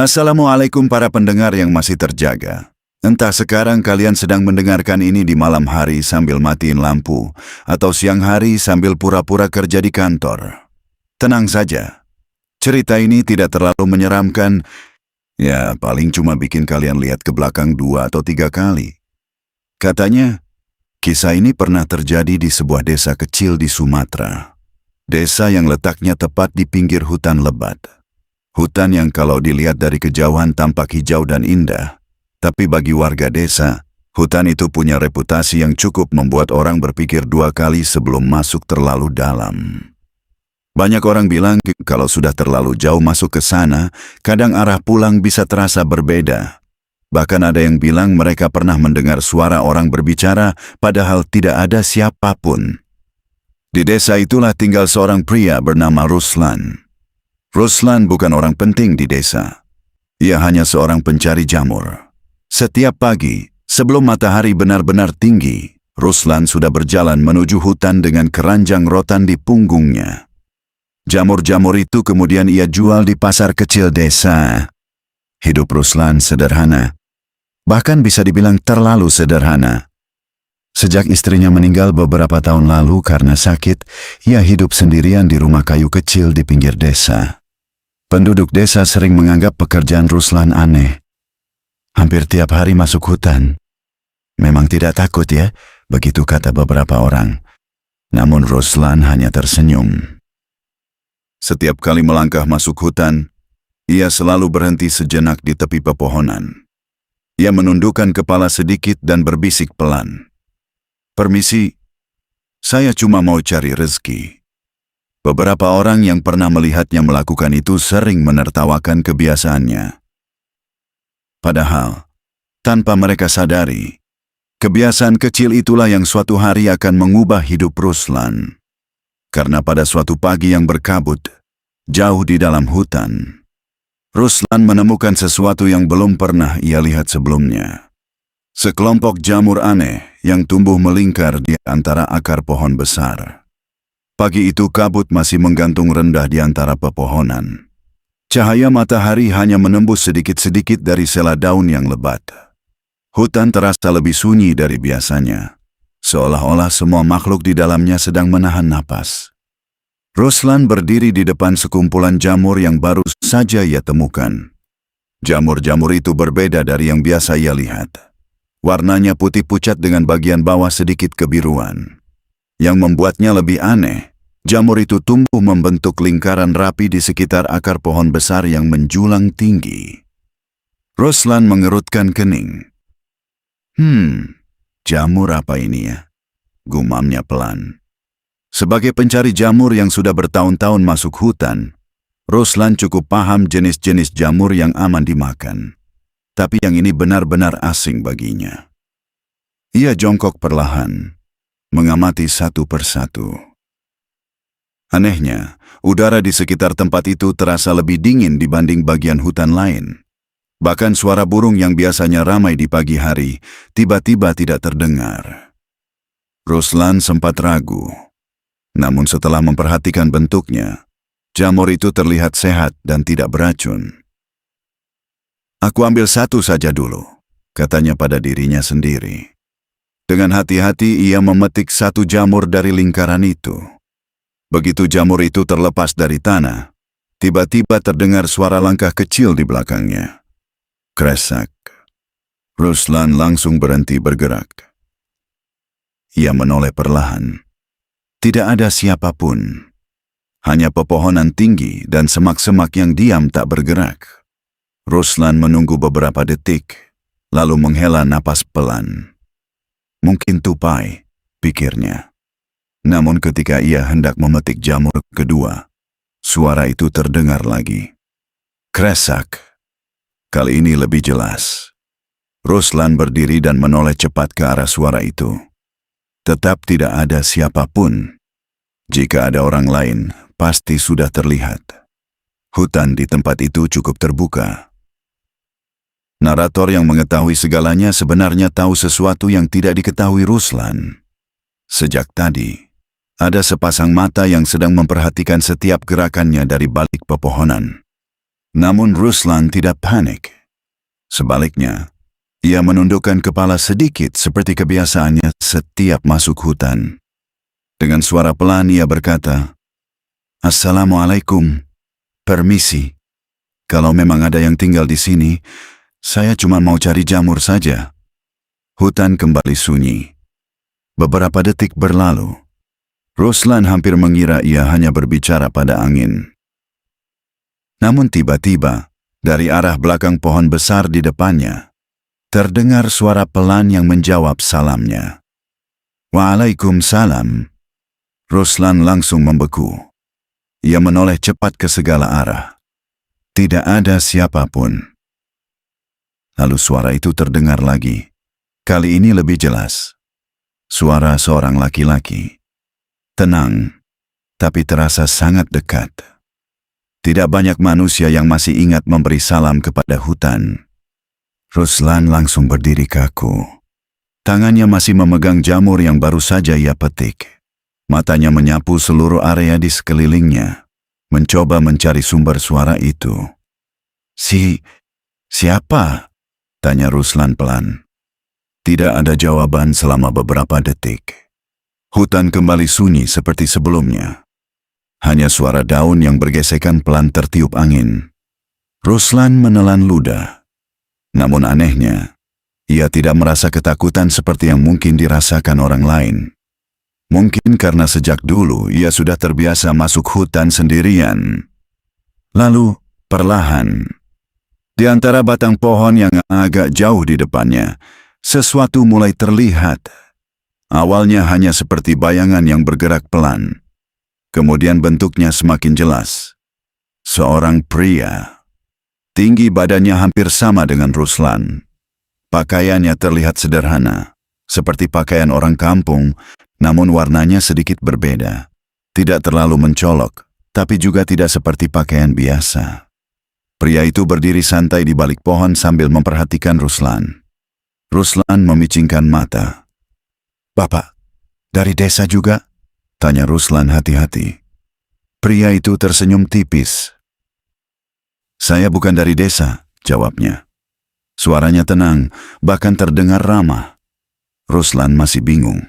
Assalamualaikum para pendengar yang masih terjaga. Entah sekarang kalian sedang mendengarkan ini di malam hari sambil matiin lampu, atau siang hari sambil pura-pura kerja di kantor. Tenang saja, cerita ini tidak terlalu menyeramkan, ya paling cuma bikin kalian lihat ke belakang 2 atau 3 kali. Katanya, kisah ini pernah terjadi di sebuah desa kecil di Sumatera. Desa yang letaknya tepat di pinggir hutan lebat. Hutan yang kalau dilihat dari kejauhan tampak hijau dan indah. Tapi bagi warga desa, hutan itu punya reputasi yang cukup membuat orang berpikir 2 kali sebelum masuk terlalu dalam. Banyak orang bilang kalau sudah terlalu jauh masuk ke sana, kadang arah pulang bisa terasa berbeda. Bahkan ada yang bilang mereka pernah mendengar suara orang berbicara padahal tidak ada siapapun. Di desa itulah tinggal seorang pria bernama Ruslan. Ruslan bukan orang penting di desa. Ia hanya seorang pencari jamur. Setiap pagi, sebelum matahari benar-benar tinggi, Ruslan sudah berjalan menuju hutan dengan keranjang rotan di punggungnya. Jamur-jamur itu kemudian ia jual di pasar kecil desa. Hidup Ruslan sederhana. Bahkan bisa dibilang terlalu sederhana. Sejak istrinya meninggal beberapa tahun lalu karena sakit, ia hidup sendirian di rumah kayu kecil di pinggir desa. Penduduk desa sering menganggap pekerjaan Ruslan aneh. Hampir tiap hari masuk hutan. Memang tidak takut ya, begitu kata beberapa orang. Namun Ruslan hanya tersenyum. Setiap kali melangkah masuk hutan, ia selalu berhenti sejenak di tepi pepohonan. Ia menundukkan kepala sedikit dan berbisik pelan. "Permisi, saya cuma mau cari rezeki." Beberapa orang yang pernah melihatnya melakukan itu sering menertawakan kebiasaannya. Padahal, tanpa mereka sadari, kebiasaan kecil itulah yang suatu hari akan mengubah hidup Ruslan. Karena pada suatu pagi yang berkabut, jauh di dalam hutan, Ruslan menemukan sesuatu yang belum pernah ia lihat sebelumnya. Sekelompok jamur aneh yang tumbuh melingkar di antara akar pohon besar. Pagi itu kabut masih menggantung rendah di antara pepohonan. Cahaya matahari hanya menembus sedikit-sedikit dari sela daun yang lebat. Hutan terasa lebih sunyi dari biasanya, seolah-olah semua makhluk di dalamnya sedang menahan napas. Ruslan berdiri di depan sekumpulan jamur yang baru saja ia temukan. Jamur-jamur itu berbeda dari yang biasa ia lihat. Warnanya putih pucat dengan bagian bawah sedikit kebiruan. Yang membuatnya lebih aneh, jamur itu tumbuh membentuk lingkaran rapi di sekitar akar pohon besar yang menjulang tinggi. Ruslan mengerutkan kening. Jamur apa ini ya? Gumamnya pelan. Sebagai pencari jamur yang sudah bertahun-tahun masuk hutan, Ruslan cukup paham jenis-jenis jamur yang aman dimakan. Tapi yang ini benar-benar asing baginya. Ia jongkok perlahan, mengamati satu persatu. Anehnya, udara di sekitar tempat itu terasa lebih dingin dibanding bagian hutan lain. Bahkan suara burung yang biasanya ramai di pagi hari, tiba-tiba tidak terdengar. Ruslan sempat ragu. Namun setelah memperhatikan bentuknya, jamur itu terlihat sehat dan tidak beracun. "Aku ambil satu saja dulu," katanya pada dirinya sendiri. Dengan hati-hati ia memetik satu jamur dari lingkaran itu. Begitu jamur itu terlepas dari tanah, tiba-tiba terdengar suara langkah kecil di belakangnya. Kresak. Ruslan langsung berhenti bergerak. Ia menoleh perlahan. Tidak ada siapapun. Hanya pepohonan tinggi dan semak-semak yang diam tak bergerak. Ruslan menunggu beberapa detik, lalu menghela napas pelan. Mungkin tupai, pikirnya. Namun ketika ia hendak memetik jamur kedua, suara itu terdengar lagi. Kresak. Kali ini lebih jelas. Ruslan berdiri dan menoleh cepat ke arah suara itu. Tetap tidak ada siapapun. Jika ada orang lain, pasti sudah terlihat. Hutan di tempat itu cukup terbuka. Narator yang mengetahui segalanya sebenarnya tahu sesuatu yang tidak diketahui Ruslan. Sejak tadi, ada sepasang mata yang sedang memperhatikan setiap gerakannya dari balik pepohonan. Namun Ruslan tidak panik. Sebaliknya, ia menundukkan kepala sedikit seperti kebiasaannya setiap masuk hutan. Dengan suara pelan ia berkata, "Assalamualaikum, permisi. Kalau memang ada yang tinggal di sini, saya cuma mau cari jamur saja." Hutan kembali sunyi. Beberapa detik berlalu. Ruslan hampir mengira ia hanya berbicara pada angin. Namun tiba-tiba, dari arah belakang pohon besar di depannya, terdengar suara pelan yang menjawab salamnya. "Waalaikumsalam." Ruslan langsung membeku. Ia menoleh cepat ke segala arah. Tidak ada siapapun. Lalu suara itu terdengar lagi. Kali ini lebih jelas. Suara seorang laki-laki. Tenang, tapi terasa sangat dekat. Tidak banyak manusia yang masih ingat memberi salam kepada hutan. Ruslan langsung berdiri kaku. Tangannya masih memegang jamur yang baru saja ia petik. Matanya menyapu seluruh area di sekelilingnya, mencoba mencari sumber suara itu. Siapa?" tanya Ruslan pelan. Tidak ada jawaban selama beberapa detik. Hutan kembali sunyi seperti sebelumnya. Hanya suara daun yang bergesekan pelan tertiup angin. Ruslan menelan ludah. Namun anehnya, ia tidak merasa ketakutan seperti yang mungkin dirasakan orang lain. Mungkin karena sejak dulu ia sudah terbiasa masuk hutan sendirian. Lalu, perlahan, di antara batang pohon yang agak jauh di depannya, sesuatu mulai terlihat. Awalnya hanya seperti bayangan yang bergerak pelan. Kemudian bentuknya semakin jelas. Seorang pria. Tinggi badannya hampir sama dengan Ruslan. Pakaiannya terlihat sederhana, seperti pakaian orang kampung, namun warnanya sedikit berbeda. Tidak terlalu mencolok, tapi juga tidak seperti pakaian biasa. Pria itu berdiri santai di balik pohon sambil memperhatikan Ruslan. Ruslan memicingkan mata. "Bapak, dari desa juga?" tanya Ruslan hati-hati. Pria itu tersenyum tipis. "Saya bukan dari desa," jawabnya. Suaranya tenang, bahkan terdengar ramah. Ruslan masih bingung.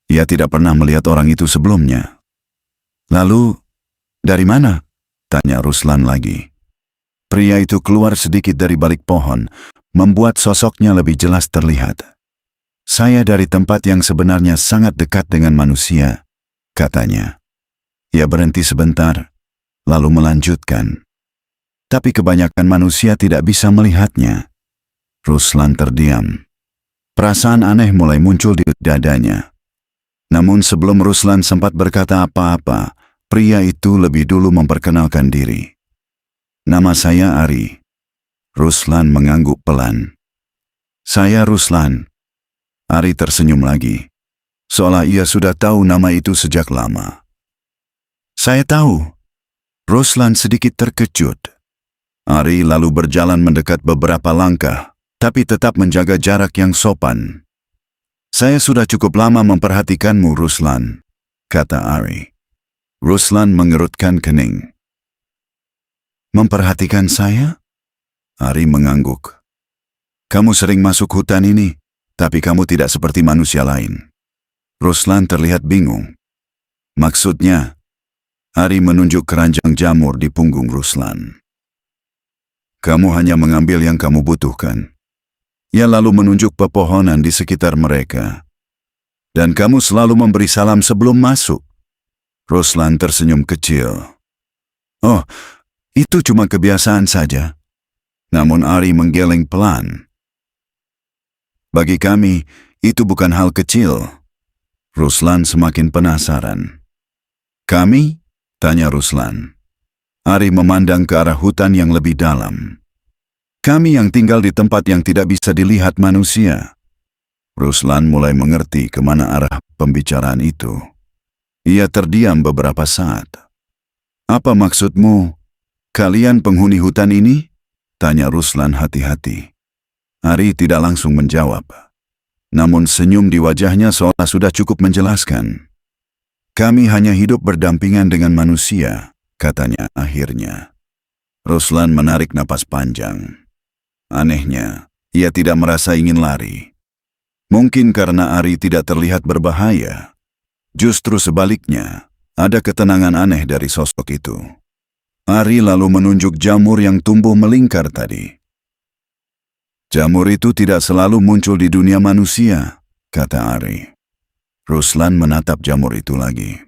Ia tidak pernah melihat orang itu sebelumnya. "Lalu, dari mana?" tanya Ruslan lagi. Pria itu keluar sedikit dari balik pohon, membuat sosoknya lebih jelas terlihat. "Saya dari tempat yang sebenarnya sangat dekat dengan manusia," katanya. Ia berhenti sebentar, lalu melanjutkan. "Tapi kebanyakan manusia tidak bisa melihatnya." Ruslan terdiam. Perasaan aneh mulai muncul di dadanya. Namun sebelum Ruslan sempat berkata apa-apa, pria itu lebih dulu memperkenalkan diri. "Nama saya Ari." Ruslan mengangguk pelan. "Saya Ruslan." Ari tersenyum lagi, seolah ia sudah tahu nama itu sejak lama. "Saya tahu." Ruslan sedikit terkejut. Ari lalu berjalan mendekat beberapa langkah, tapi tetap menjaga jarak yang sopan. "Saya sudah cukup lama memperhatikanmu, Ruslan," kata Ari. Ruslan mengerutkan kening. "Memperhatikan saya?" Ari mengangguk. "Kamu sering masuk hutan ini, tapi kamu tidak seperti manusia lain." Ruslan terlihat bingung. "Maksudnya?" Ari menunjuk keranjang jamur di punggung Ruslan. "Kamu hanya mengambil yang kamu butuhkan." Ia lalu menunjuk pepohonan di sekitar mereka. "Dan kamu selalu memberi salam sebelum masuk." Ruslan tersenyum kecil. "Oh, itu cuma kebiasaan saja." Namun Ari menggeleng pelan. "Bagi kami, itu bukan hal kecil." Ruslan semakin penasaran. "Kami?" tanya Ruslan. Ari memandang ke arah hutan yang lebih dalam. "Kami yang tinggal di tempat yang tidak bisa dilihat manusia." Ruslan mulai mengerti kemana arah pembicaraan itu. Ia terdiam beberapa saat. "Apa maksudmu? Kalian penghuni hutan ini?" tanya Ruslan hati-hati. Ari tidak langsung menjawab. Namun senyum di wajahnya seolah sudah cukup menjelaskan. "Kami hanya hidup berdampingan dengan manusia," katanya akhirnya. Ruslan menarik napas panjang. Anehnya, ia tidak merasa ingin lari. Mungkin karena Ari tidak terlihat berbahaya. Justru sebaliknya, ada ketenangan aneh dari sosok itu. Ari lalu menunjuk jamur yang tumbuh melingkar tadi. Jamur itu tidak selalu muncul di dunia manusia, kata Ari. Ruslan menatap jamur itu lagi.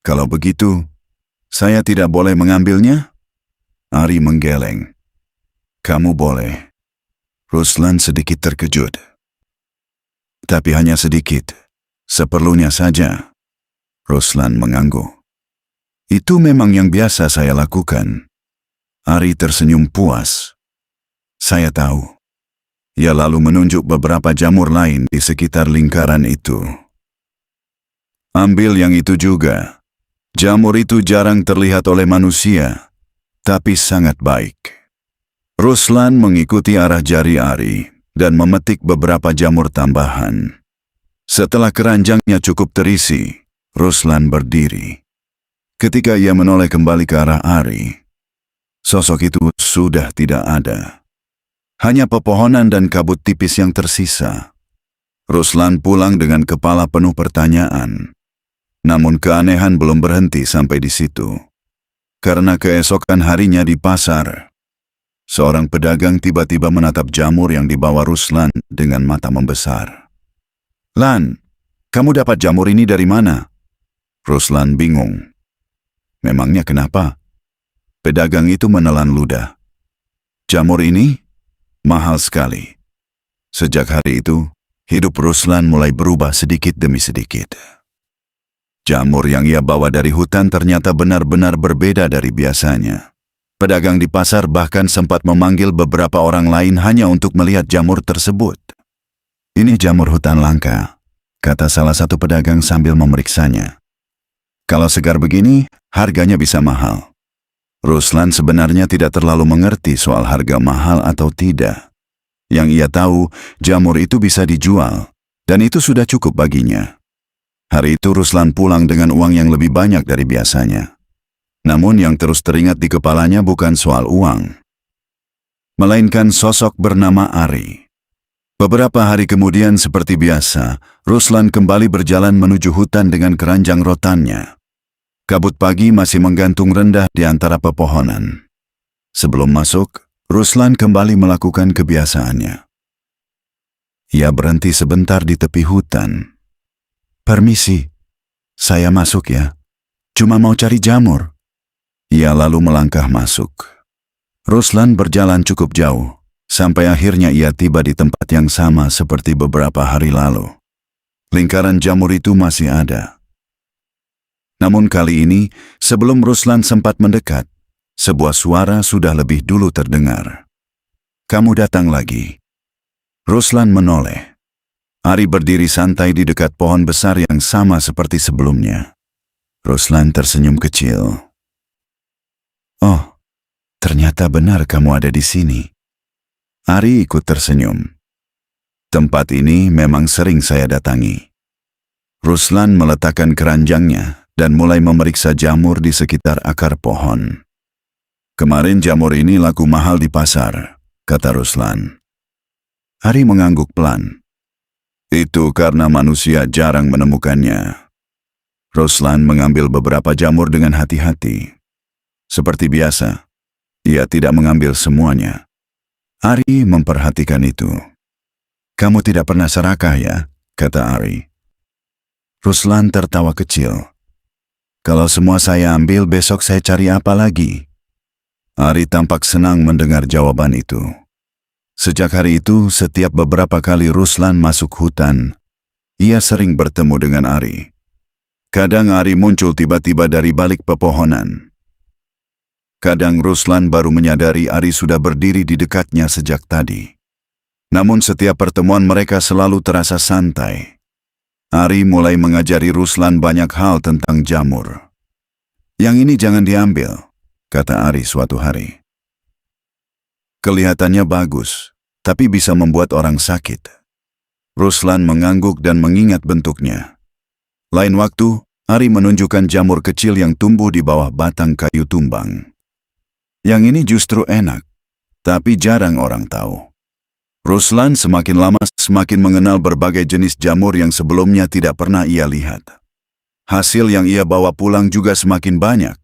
Kalau begitu, saya tidak boleh mengambilnya? Ari menggeleng. Kamu boleh. Ruslan sedikit terkejut. Tapi hanya sedikit. Seperlunya saja. Ruslan mengangguk. Itu memang yang biasa saya lakukan. Ari tersenyum puas. Saya tahu. Ia lalu menunjuk beberapa jamur lain di sekitar lingkaran itu. Ambil yang itu juga. Jamur itu jarang terlihat oleh manusia, tapi sangat baik. Ruslan mengikuti arah jari Ari dan memetik beberapa jamur tambahan. Setelah keranjangnya cukup terisi, Ruslan berdiri. Ketika ia menoleh kembali ke arah Ari, sosok itu sudah tidak ada. Hanya pepohonan dan kabut tipis yang tersisa. Ruslan pulang dengan kepala penuh pertanyaan. Namun keanehan belum berhenti sampai di situ. Karena keesokan harinya di pasar, seorang pedagang tiba-tiba menatap jamur yang dibawa Ruslan dengan mata membesar. Lan, kamu dapat jamur ini dari mana? Ruslan bingung. Memangnya kenapa? Pedagang itu menelan ludah. Jamur ini mahal sekali. Sejak hari itu, hidup Ruslan mulai berubah sedikit demi sedikit. Jamur yang ia bawa dari hutan ternyata benar-benar berbeda dari biasanya. Pedagang di pasar bahkan sempat memanggil beberapa orang lain hanya untuk melihat jamur tersebut. Ini jamur hutan langka, kata salah satu pedagang sambil memeriksanya. Kalau segar begini, harganya bisa mahal. Ruslan sebenarnya tidak terlalu mengerti soal harga mahal atau tidak. Yang ia tahu, jamur itu bisa dijual, dan itu sudah cukup baginya. Hari itu Ruslan pulang dengan uang yang lebih banyak dari biasanya. Namun yang terus teringat di kepalanya bukan soal uang, melainkan sosok bernama Ari. Beberapa hari kemudian seperti biasa, Ruslan kembali berjalan menuju hutan dengan keranjang rotannya. Kabut pagi masih menggantung rendah di antara pepohonan. Sebelum masuk, Ruslan kembali melakukan kebiasaannya. Ia berhenti sebentar di tepi hutan. Permisi, saya masuk ya. Cuma mau cari jamur. Ia lalu melangkah masuk. Ruslan berjalan cukup jauh, sampai akhirnya ia tiba di tempat yang sama seperti beberapa hari lalu. Lingkaran jamur itu masih ada. Namun kali ini, sebelum Ruslan sempat mendekat, sebuah suara sudah lebih dulu terdengar. Kamu datang lagi. Ruslan menoleh. Ari berdiri santai di dekat pohon besar yang sama seperti sebelumnya. Ruslan tersenyum kecil. Oh, ternyata benar kamu ada di sini. Ari ikut tersenyum. Tempat ini memang sering saya datangi. Ruslan meletakkan keranjangnya dan mulai memeriksa jamur di sekitar akar pohon. Kemarin jamur ini laku mahal di pasar, kata Ruslan. Ari mengangguk pelan. Itu karena manusia jarang menemukannya. Ruslan mengambil beberapa jamur dengan hati-hati. Seperti biasa, ia tidak mengambil semuanya. Ari memperhatikan itu. Kamu tidak pernah serakah ya, kata Ari. Ruslan tertawa kecil. Kalau semua saya ambil, besok saya cari apa lagi? Ari tampak senang mendengar jawaban itu. Sejak hari itu, setiap beberapa kali Ruslan masuk hutan, ia sering bertemu dengan Ari. Kadang Ari muncul tiba-tiba dari balik pepohonan. Kadang Ruslan baru menyadari Ari sudah berdiri di dekatnya sejak tadi. Namun setiap pertemuan mereka selalu terasa santai. Ari mulai mengajari Ruslan banyak hal tentang jamur. Yang ini jangan diambil, kata Ari suatu hari. Kelihatannya bagus, tapi bisa membuat orang sakit. Ruslan mengangguk dan mengingat bentuknya. Lain waktu, Ari menunjukkan jamur kecil yang tumbuh di bawah batang kayu tumbang. Yang ini justru enak, tapi jarang orang tahu. Ruslan semakin lama semakin mengenal berbagai jenis jamur yang sebelumnya tidak pernah ia lihat. Hasil yang ia bawa pulang juga semakin banyak.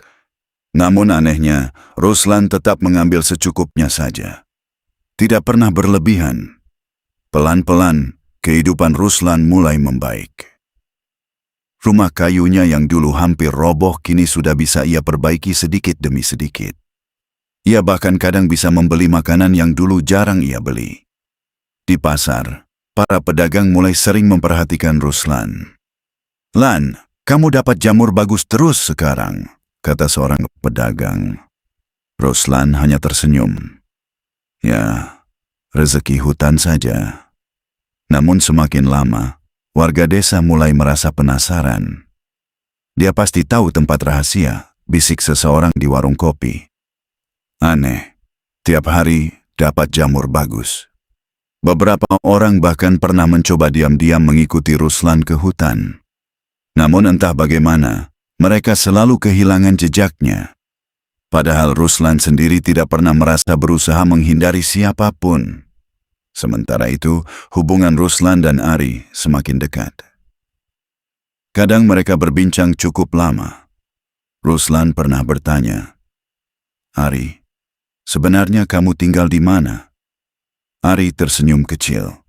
Namun anehnya, Ruslan tetap mengambil secukupnya saja. Tidak pernah berlebihan. Pelan-pelan, kehidupan Ruslan mulai membaik. Rumah kayunya yang dulu hampir roboh kini sudah bisa ia perbaiki sedikit demi sedikit. Ia bahkan kadang bisa membeli makanan yang dulu jarang ia beli. Di pasar, para pedagang mulai sering memperhatikan Ruslan. "Lan, kamu dapat jamur bagus terus sekarang," kata seorang pedagang. Ruslan hanya tersenyum. "Ya, rezeki hutan saja." Namun semakin lama, warga desa mulai merasa penasaran. "Dia pasti tahu tempat rahasia," bisik seseorang di warung kopi. "Aneh, tiap hari dapat jamur bagus." Beberapa orang bahkan pernah mencoba diam-diam mengikuti Ruslan ke hutan. Namun entah bagaimana, mereka selalu kehilangan jejaknya. Padahal Ruslan sendiri tidak pernah merasa berusaha menghindari siapapun. Sementara itu, hubungan Ruslan dan Ari semakin dekat. Kadang mereka berbincang cukup lama. Ruslan pernah bertanya, "Ari, sebenarnya kamu tinggal di mana?" Ari tersenyum kecil.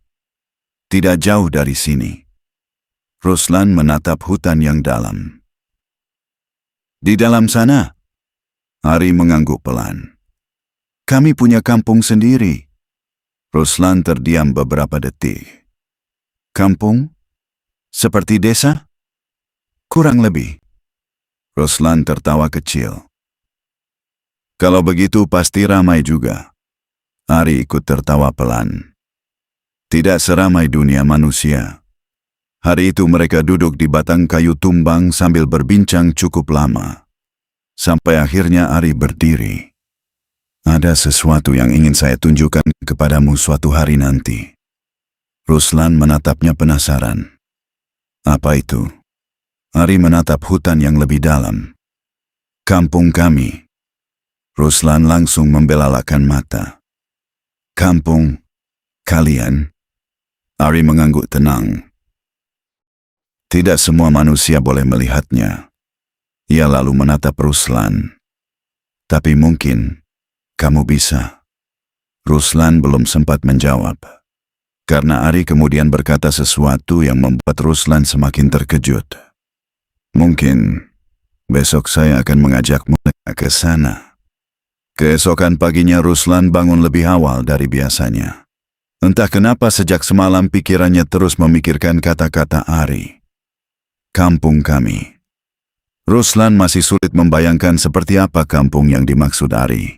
"Tidak jauh dari sini." Ruslan menatap hutan yang dalam. "Di dalam sana?" Ari mengangguk pelan. "Kami punya kampung sendiri." Ruslan terdiam beberapa detik. "Kampung? Seperti desa?" "Kurang lebih." Ruslan tertawa kecil. "Kalau begitu pasti ramai juga." Ari ikut tertawa pelan. "Tidak seramai dunia manusia." Hari itu mereka duduk di batang kayu tumbang sambil berbincang cukup lama. Sampai akhirnya Ari berdiri. "Ada sesuatu yang ingin saya tunjukkan kepadamu suatu hari nanti." Ruslan menatapnya penasaran. "Apa itu?" Ari menatap hutan yang lebih dalam. "Kampung kami." Ruslan langsung membelalakan mata. "Kampung kalian?" Ari mengangguk tenang. "Tidak semua manusia boleh melihatnya." Ia lalu menatap Ruslan. "Tapi mungkin kamu bisa." Ruslan belum sempat menjawab. Karena Ari kemudian berkata sesuatu yang membuat Ruslan semakin terkejut. "Mungkin besok saya akan mengajakmu ke sana." Keesokan paginya Ruslan bangun lebih awal dari biasanya. Entah kenapa sejak semalam pikirannya terus memikirkan kata-kata Ari. Kampung kami. Ruslan masih sulit membayangkan seperti apa kampung yang dimaksud Ari.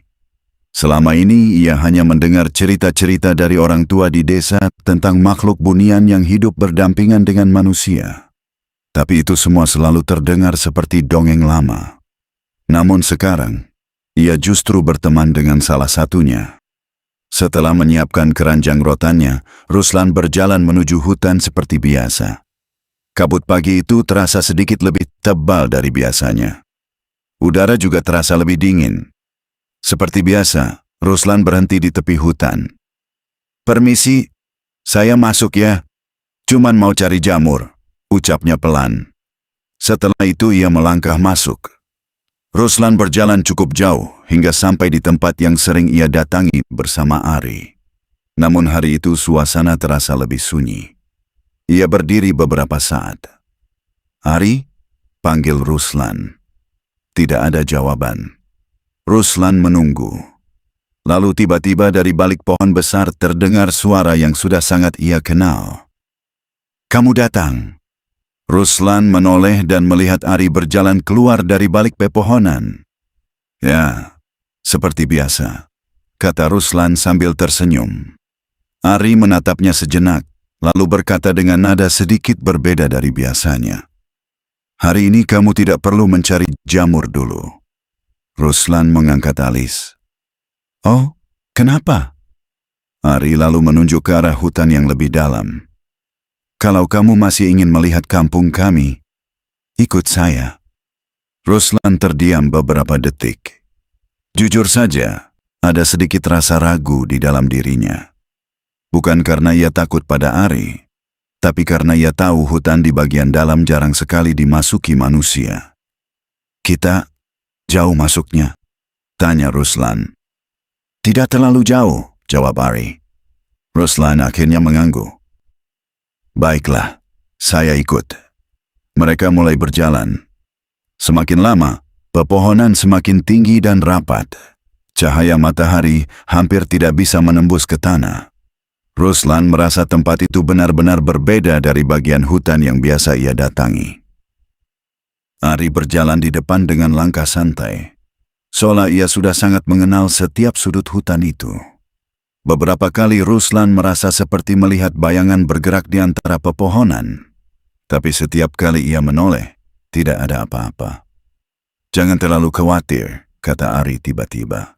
Selama ini ia hanya mendengar cerita-cerita dari orang tua di desa tentang makhluk bunian yang hidup berdampingan dengan manusia. Tapi itu semua selalu terdengar seperti dongeng lama. Namun sekarang, ia justru berteman dengan salah satunya. Setelah menyiapkan keranjang rotannya, Ruslan berjalan menuju hutan seperti biasa. Kabut pagi itu terasa sedikit lebih tebal dari biasanya. Udara juga terasa lebih dingin. Seperti biasa, Ruslan berhenti di tepi hutan. "Permisi, saya masuk ya. Cuman mau cari jamur," ucapnya pelan. Setelah itu ia melangkah masuk. Ruslan berjalan cukup jauh hingga sampai di tempat yang sering ia datangi bersama Ari. Namun hari itu suasana terasa lebih sunyi. Ia berdiri beberapa saat. "Ari?" panggil Ruslan. Tidak ada jawaban. Ruslan menunggu. Lalu tiba-tiba dari balik pohon besar terdengar suara yang sudah sangat ia kenal. "Kamu datang." Ruslan menoleh dan melihat Ari berjalan keluar dari balik pepohonan. "Ya, seperti biasa," kata Ruslan sambil tersenyum. Ari menatapnya sejenak, lalu berkata dengan nada sedikit berbeda dari biasanya. "Hari ini kamu tidak perlu mencari jamur dulu." Ruslan mengangkat alis. "Oh, kenapa?" Ari lalu menunjuk ke arah hutan yang lebih dalam. "Kalau kamu masih ingin melihat kampung kami, ikut saya." Ruslan terdiam beberapa detik. Jujur saja, ada sedikit rasa ragu di dalam dirinya. Bukan karena ia takut pada Ari, tapi karena ia tahu hutan di bagian dalam jarang sekali dimasuki manusia. Kita jauh masuknya? Tanya Ruslan. Tidak terlalu jauh, jawab Ari. Ruslan akhirnya mengangguk. Baiklah, saya ikut. Mereka mulai berjalan. Semakin lama, pepohonan semakin tinggi dan rapat. Cahaya matahari hampir tidak bisa menembus ke tanah. Ruslan merasa tempat itu benar-benar berbeda dari bagian hutan yang biasa ia datangi. Ari berjalan di depan dengan langkah santai, seolah ia sudah sangat mengenal setiap sudut hutan itu. Beberapa kali Ruslan merasa seperti melihat bayangan bergerak di antara pepohonan, tapi setiap kali ia menoleh, tidak ada apa-apa. Jangan terlalu khawatir, kata Ari tiba-tiba.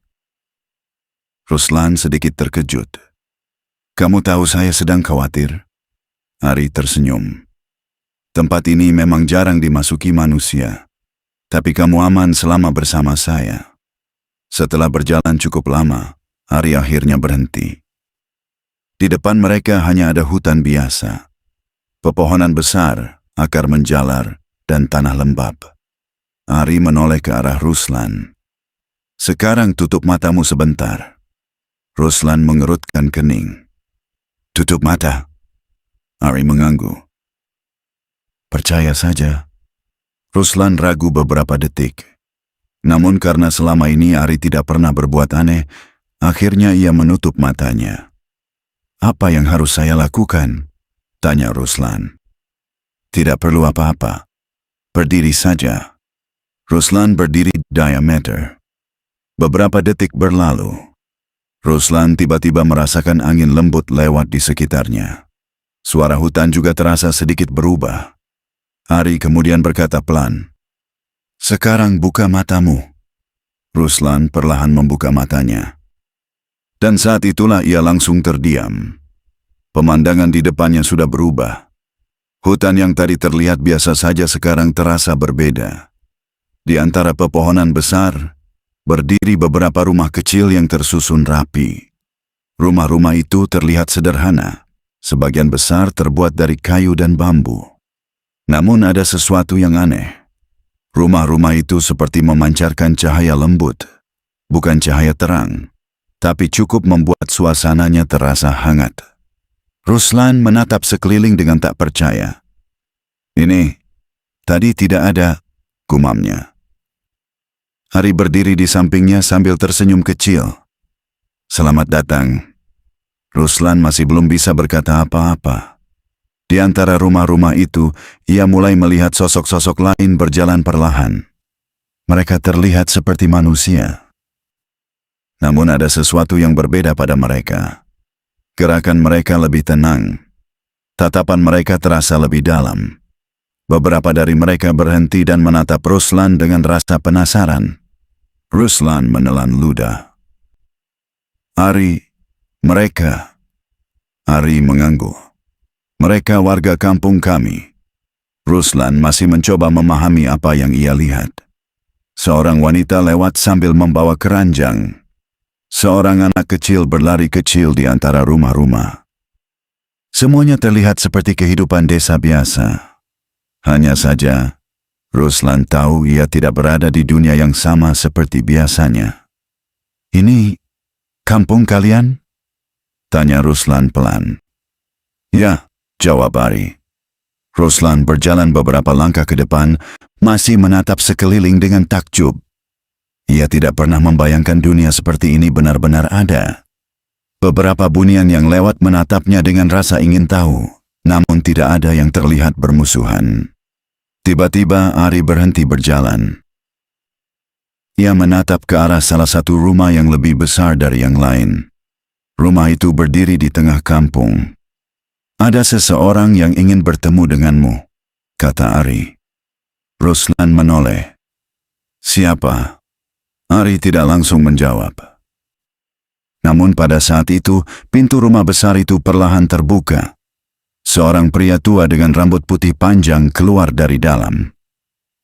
Ruslan sedikit terkejut. Kamu tahu saya sedang khawatir? Ari tersenyum. Tempat ini memang jarang dimasuki manusia, tapi kamu aman selama bersama saya. Setelah berjalan cukup lama, Ari akhirnya berhenti. Di depan mereka hanya ada hutan biasa. Pepohonan besar, akar menjalar, dan tanah lembab. Ari menoleh ke arah Ruslan. Sekarang tutup matamu sebentar. Ruslan mengerutkan kening. Tutup mata. Ari mengangguk. Percaya saja. Ruslan ragu beberapa detik. Namun karena selama ini Ari tidak pernah berbuat aneh, akhirnya ia menutup matanya. Apa yang harus saya lakukan? Tanya Ruslan. Tidak perlu apa-apa. Berdiri saja. Ruslan berdiri diameter. Beberapa detik berlalu. Ruslan tiba-tiba merasakan angin lembut lewat di sekitarnya. Suara hutan juga terasa sedikit berubah. Ari kemudian berkata pelan, "Sekarang buka matamu." Ruslan perlahan membuka matanya. Dan saat itulah ia langsung terdiam. Pemandangan di depannya sudah berubah. Hutan yang tadi terlihat biasa saja sekarang terasa berbeda. Di antara pepohonan besar, berdiri beberapa rumah kecil yang tersusun rapi. Rumah-rumah itu terlihat sederhana, sebagian besar terbuat dari kayu dan bambu. Namun ada sesuatu yang aneh. Rumah-rumah itu seperti memancarkan cahaya lembut, bukan cahaya terang, tapi cukup membuat suasananya terasa hangat. Ruslan menatap sekeliling dengan tak percaya. Ini, tadi tidak ada, gumamnya. Ari berdiri di sampingnya sambil tersenyum kecil. Selamat datang. Ruslan masih belum bisa berkata apa-apa. Di antara rumah-rumah itu, ia mulai melihat sosok-sosok lain berjalan perlahan. Mereka terlihat seperti manusia. Namun ada sesuatu yang berbeda pada mereka. Gerakan mereka lebih tenang. Tatapan mereka terasa lebih dalam. Beberapa dari mereka berhenti dan menatap Ruslan dengan rasa penasaran. Ruslan menelan ludah. Ari, mereka. Ari mengangguk. Mereka warga kampung kami. Ruslan masih mencoba memahami apa yang ia lihat. Seorang wanita lewat sambil membawa keranjang. Seorang anak kecil berlari kecil di antara rumah-rumah. Semuanya terlihat seperti kehidupan desa biasa. Hanya saja, Ruslan tahu ia tidak berada di dunia yang sama seperti biasanya. Ini kampung kalian? Tanya Ruslan pelan. Ya, jawab Ari. Ruslan berjalan beberapa langkah ke depan, masih menatap sekeliling dengan takjub. Ia tidak pernah membayangkan dunia seperti ini benar-benar ada. Beberapa bunian yang lewat menatapnya dengan rasa ingin tahu, namun tidak ada yang terlihat bermusuhan. Tiba-tiba Ari berhenti berjalan. Ia menatap ke arah salah satu rumah yang lebih besar dari yang lain. Rumah itu berdiri di tengah kampung. Ada seseorang yang ingin bertemu denganmu, kata Ari. Ruslan menoleh. Siapa? Ari tidak langsung menjawab. Namun pada saat itu, pintu rumah besar itu perlahan terbuka. Seorang pria tua dengan rambut putih panjang keluar dari dalam.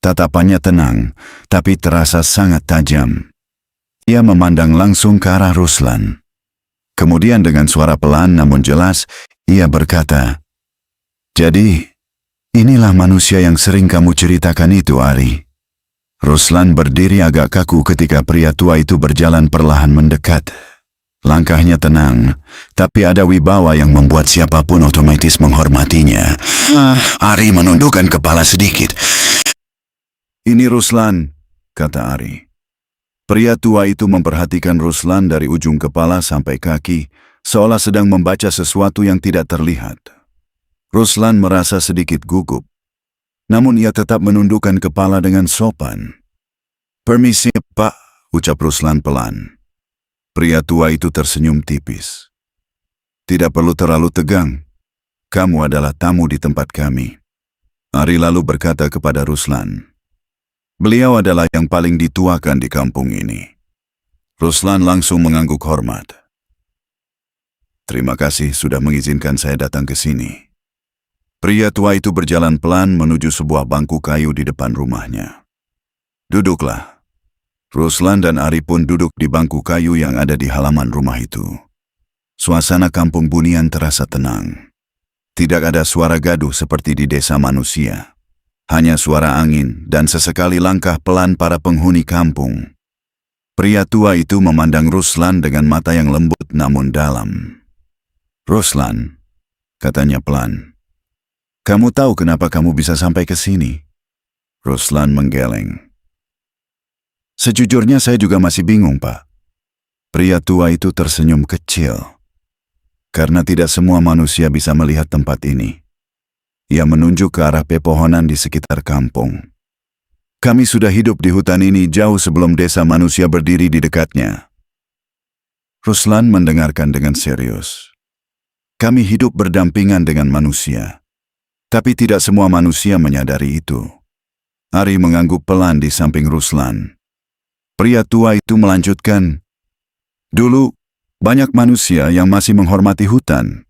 Tatapannya tenang, tapi terasa sangat tajam. Ia memandang langsung ke arah Ruslan. Kemudian dengan suara pelan namun jelas, ia berkata, "Jadi, inilah manusia yang sering kamu ceritakan itu, Ari." Ruslan berdiri agak kaku ketika pria tua itu berjalan perlahan mendekat. Langkahnya tenang, tapi ada wibawa yang membuat siapapun otomatis menghormatinya. Ari menundukkan kepala sedikit. "Ini Ruslan," kata Ari. Pria tua itu memperhatikan Ruslan dari ujung kepala sampai kaki, seolah sedang membaca sesuatu yang tidak terlihat. Ruslan merasa sedikit gugup, namun ia tetap menundukkan kepala dengan sopan. "Permisi, Pak," ucap Ruslan pelan. Pria tua itu tersenyum tipis. "Tidak perlu terlalu tegang. Kamu adalah tamu di tempat kami." Ari lalu berkata kepada Ruslan, "Beliau adalah yang paling dituakan di kampung ini." Ruslan langsung mengangguk hormat. "Terima kasih sudah mengizinkan saya datang ke sini." Pria tua itu berjalan pelan menuju sebuah bangku kayu di depan rumahnya. "Duduklah." Ruslan dan Ari pun duduk di bangku kayu yang ada di halaman rumah itu. Suasana kampung Bunian terasa tenang. Tidak ada suara gaduh seperti di desa manusia. Hanya suara angin dan sesekali langkah pelan para penghuni kampung. Pria tua itu memandang Ruslan dengan mata yang lembut namun dalam. "Ruslan," katanya pelan, "kamu tahu kenapa kamu bisa sampai ke sini?" Ruslan menggeleng. "Sejujurnya saya juga masih bingung, Pak." Pria tua itu tersenyum kecil. "Karena tidak semua manusia bisa melihat tempat ini." Ia menunjuk ke arah pepohonan di sekitar kampung. "Kami sudah hidup di hutan ini jauh sebelum desa manusia berdiri di dekatnya." Ruslan mendengarkan dengan serius. "Kami hidup berdampingan dengan manusia. Tapi tidak semua manusia menyadari itu." Ari mengangguk pelan di samping Ruslan. Pria tua itu melanjutkan, "Dulu, banyak manusia yang masih menghormati hutan.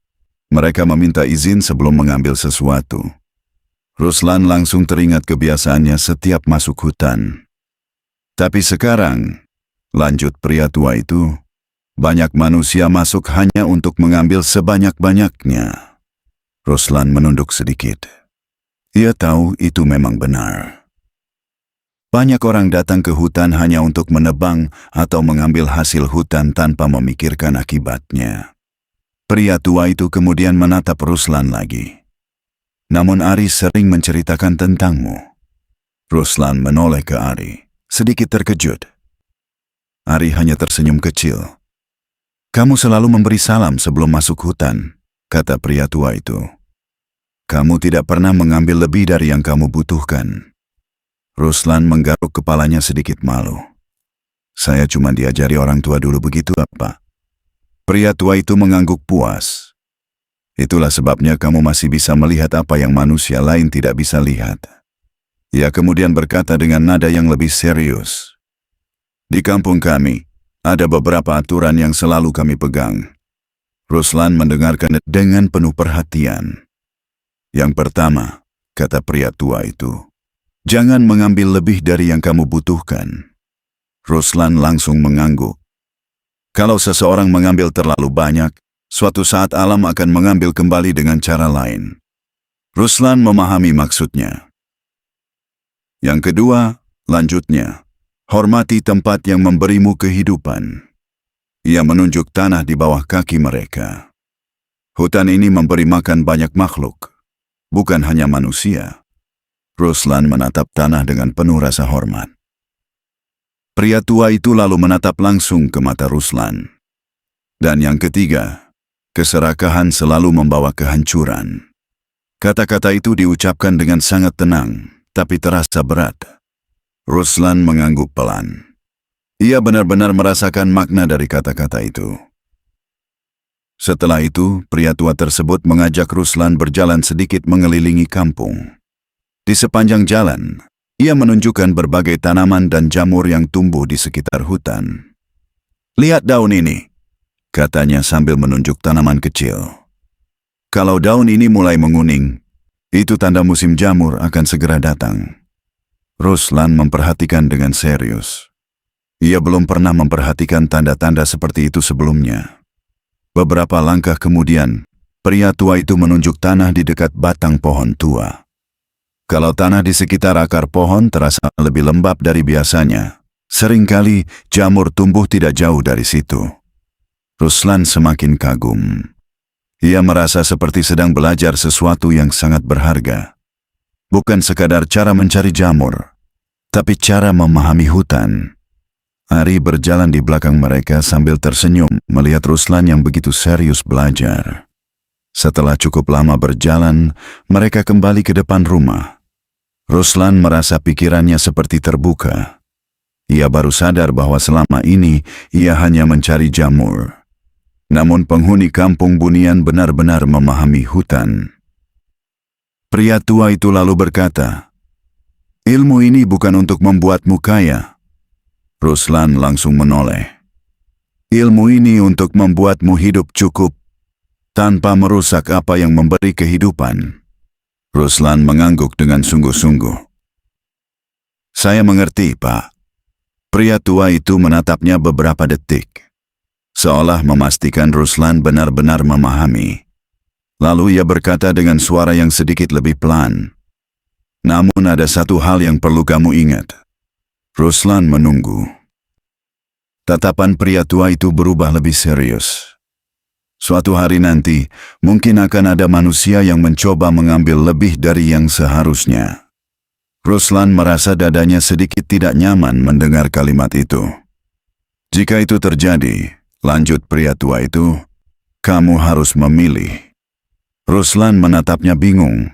Mereka meminta izin sebelum mengambil sesuatu." Ruslan langsung teringat kebiasaannya setiap masuk hutan. "Tapi sekarang," lanjut pria tua itu, "banyak manusia masuk hanya untuk mengambil sebanyak-banyaknya." Ruslan menunduk sedikit. Ia tahu itu memang benar. Banyak orang datang ke hutan hanya untuk menebang atau mengambil hasil hutan tanpa memikirkan akibatnya. Pria tua itu kemudian menatap Ruslan lagi. "Namun Ari sering menceritakan tentangmu." Ruslan menoleh ke Ari, sedikit terkejut. Ari hanya tersenyum kecil. "Kamu selalu memberi salam sebelum masuk hutan," kata pria tua itu. "Kamu tidak pernah mengambil lebih dari yang kamu butuhkan." Ruslan menggaruk kepalanya sedikit malu. "Saya cuma diajari orang tua dulu begitu, Pak." Pria tua itu mengangguk puas. "Itulah sebabnya kamu masih bisa melihat apa yang manusia lain tidak bisa lihat." Ia kemudian berkata dengan nada yang lebih serius, "Di kampung kami, ada beberapa aturan yang selalu kami pegang." Ruslan mendengarkan dengan penuh perhatian. "Yang pertama," kata pria tua itu, "jangan mengambil lebih dari yang kamu butuhkan." Ruslan langsung mengangguk. Kalau seseorang mengambil terlalu banyak, suatu saat alam akan mengambil kembali dengan cara lain. Ruslan memahami maksudnya. "Yang kedua," lanjutnya, "hormati tempat yang memberimu kehidupan." Ia menunjuk tanah di bawah kaki mereka. "Hutan ini memberi makan banyak makhluk, bukan hanya manusia." Ruslan menatap tanah dengan penuh rasa hormat. Pria tua itu lalu menatap langsung ke mata Ruslan. "Dan yang ketiga, keserakahan selalu membawa kehancuran." Kata-kata itu diucapkan dengan sangat tenang, tapi terasa berat. Ruslan mengangguk pelan. Ia benar-benar merasakan makna dari kata-kata itu. Setelah itu, pria tua tersebut mengajak Ruslan berjalan sedikit mengelilingi kampung. Di sepanjang jalan, ia menunjukkan berbagai tanaman dan jamur yang tumbuh di sekitar hutan. "Lihat daun ini," katanya sambil menunjuk tanaman kecil. "Kalau daun ini mulai menguning, itu tanda musim jamur akan segera datang." Ruslan memperhatikan dengan serius. Ia belum pernah memperhatikan tanda-tanda seperti itu sebelumnya. Beberapa langkah kemudian, pria tua itu menunjuk tanah di dekat batang pohon tua. Kalau tanah di sekitar akar pohon terasa lebih lembab dari biasanya, seringkali jamur tumbuh tidak jauh dari situ. Ruslan semakin kagum. Ia merasa seperti sedang belajar sesuatu yang sangat berharga. Bukan sekadar cara mencari jamur, tapi cara memahami hutan. Ari berjalan di belakang mereka sambil tersenyum melihat Ruslan yang begitu serius belajar. Setelah cukup lama berjalan, mereka kembali ke depan rumah. Ruslan merasa pikirannya seperti terbuka. Ia baru sadar bahwa selama ini ia hanya mencari jamur. Namun penghuni kampung Bunian benar-benar memahami hutan. Pria tua itu lalu berkata, "Ilmu ini bukan untuk membuatmu kaya." Ruslan langsung menoleh. "Ilmu ini untuk membuatmu hidup cukup, tanpa merusak apa yang memberi kehidupan." Ruslan mengangguk dengan sungguh-sungguh. "Saya mengerti, Pak." Pria tua itu menatapnya beberapa detik, seolah memastikan Ruslan benar-benar memahami. Lalu ia berkata dengan suara yang sedikit lebih pelan, "Namun ada satu hal yang perlu kamu ingat." Ruslan menunggu. Tatapan pria tua itu berubah lebih serius. Suatu hari nanti, mungkin akan ada manusia yang mencoba mengambil lebih dari yang seharusnya. Ruslan merasa dadanya sedikit tidak nyaman mendengar kalimat itu. "Jika itu terjadi," lanjut pria tua itu, "kamu harus memilih." Ruslan menatapnya bingung.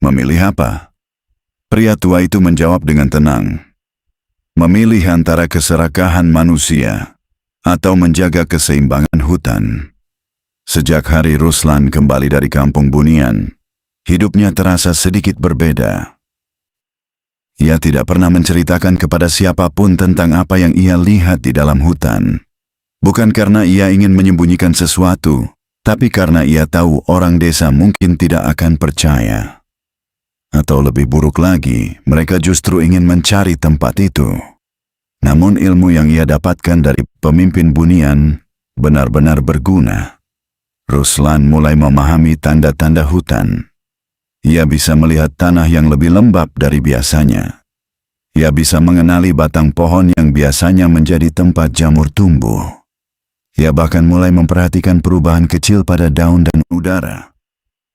"Memilih apa?" Pria tua itu menjawab dengan tenang. "Memilih antara keserakahan manusia atau menjaga keseimbangan hutan." Sejak hari Ruslan kembali dari kampung Bunian, hidupnya terasa sedikit berbeda. Ia tidak pernah menceritakan kepada siapapun tentang apa yang ia lihat di dalam hutan. Bukan karena ia ingin menyembunyikan sesuatu, tapi karena ia tahu orang desa mungkin tidak akan percaya. Atau lebih buruk lagi, mereka justru ingin mencari tempat itu. Namun ilmu yang ia dapatkan dari pemimpin Bunian benar-benar berguna. Ruslan mulai memahami tanda-tanda hutan. Ia bisa melihat tanah yang lebih lembab dari biasanya. Ia bisa mengenali batang pohon yang biasanya menjadi tempat jamur tumbuh. Ia bahkan mulai memperhatikan perubahan kecil pada daun dan udara.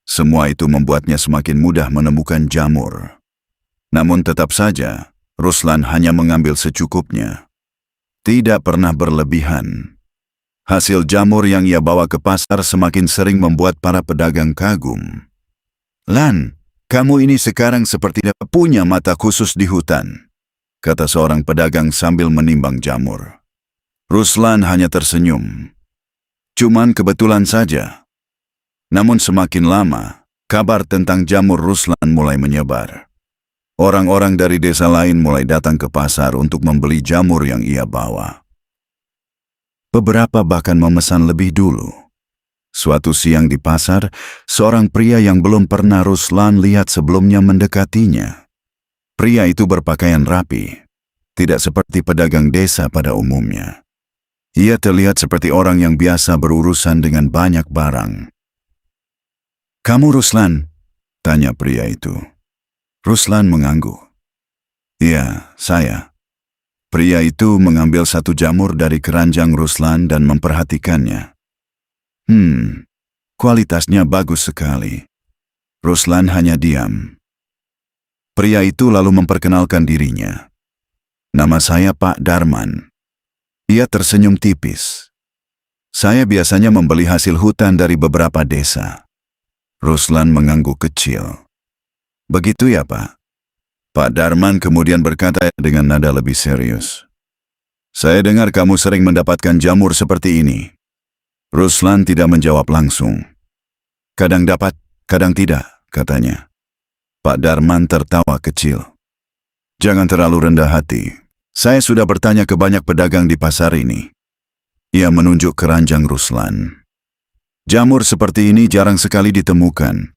Semua itu membuatnya semakin mudah menemukan jamur. Namun tetap saja, Ruslan hanya mengambil secukupnya. Tidak pernah berlebihan. Hasil jamur yang ia bawa ke pasar semakin sering membuat para pedagang kagum. "Lan, kamu ini sekarang seperti punya mata khusus di hutan," kata seorang pedagang sambil menimbang jamur. Ruslan hanya tersenyum. "Cuman kebetulan saja." Namun semakin lama, kabar tentang jamur Ruslan mulai menyebar. Orang-orang dari desa lain mulai datang ke pasar untuk membeli jamur yang ia bawa. Beberapa bahkan memesan lebih dulu. Suatu siang di pasar, seorang pria yang belum pernah Ruslan lihat sebelumnya mendekatinya. Pria itu berpakaian rapi, tidak seperti pedagang desa pada umumnya. Ia terlihat seperti orang yang biasa berurusan dengan banyak barang. "Kamu Ruslan?" tanya pria itu. Ruslan mengangguk. "Iya, saya." Pria itu mengambil satu jamur dari keranjang Ruslan dan memperhatikannya. Kualitasnya bagus sekali." Ruslan hanya diam. Pria itu lalu memperkenalkan dirinya. "Nama saya Pak Darman." Ia tersenyum tipis. "Saya biasanya membeli hasil hutan dari beberapa desa." Ruslan mengangguk kecil. "Begitu ya, Pak?" Pak Darman kemudian berkata dengan nada lebih serius. "Saya dengar kamu sering mendapatkan jamur seperti ini." Ruslan tidak menjawab langsung. "Kadang dapat, kadang tidak," katanya. Pak Darman tertawa kecil. "Jangan terlalu rendah hati. Saya sudah bertanya ke banyak pedagang di pasar ini." Ia menunjuk keranjang Ruslan. "Jamur seperti ini jarang sekali ditemukan."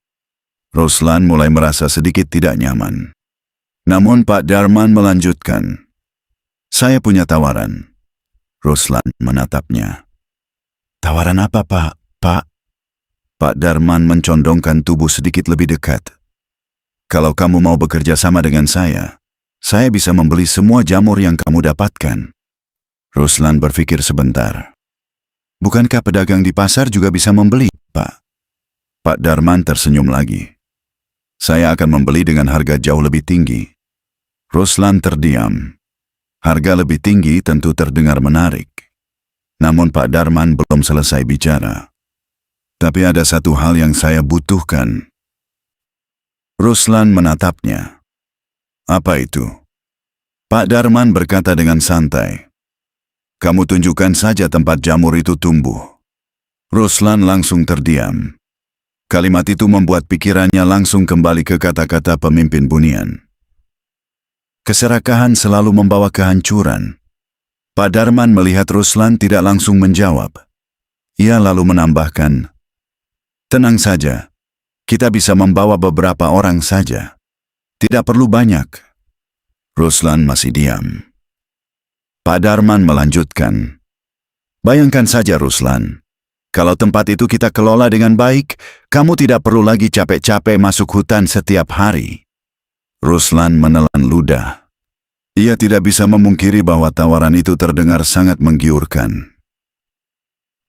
Ruslan mulai merasa sedikit tidak nyaman. Namun Pak Darman melanjutkan. Saya punya tawaran. Ruslan menatapnya. Tawaran apa, Pak? Pak Darman mencondongkan tubuh sedikit lebih dekat. Kalau kamu mau bekerja sama dengan saya bisa membeli semua jamur yang kamu dapatkan. Ruslan berpikir sebentar. Bukankah pedagang di pasar juga bisa membeli, Pak? Pak Darman tersenyum lagi. Saya akan membeli dengan harga jauh lebih tinggi. Ruslan terdiam. Harga lebih tinggi tentu terdengar menarik. Namun Pak Darman belum selesai bicara. Tapi ada satu hal yang saya butuhkan. Ruslan menatapnya. Apa itu? Pak Darman berkata dengan santai. Kamu tunjukkan saja tempat jamur itu tumbuh. Ruslan langsung terdiam. Kalimat itu membuat pikirannya langsung kembali ke kata-kata pemimpin bunian. Keserakahan selalu membawa kehancuran. Pak Darman melihat Ruslan tidak langsung menjawab. Ia lalu menambahkan, tenang saja, kita bisa membawa beberapa orang saja. Tidak perlu banyak. Ruslan masih diam. Pak Darman melanjutkan, bayangkan saja Ruslan, kalau tempat itu kita kelola dengan baik, kamu tidak perlu lagi capek-capek masuk hutan setiap hari. Ruslan menelan ludah. Ia tidak bisa memungkiri bahwa tawaran itu terdengar sangat menggiurkan.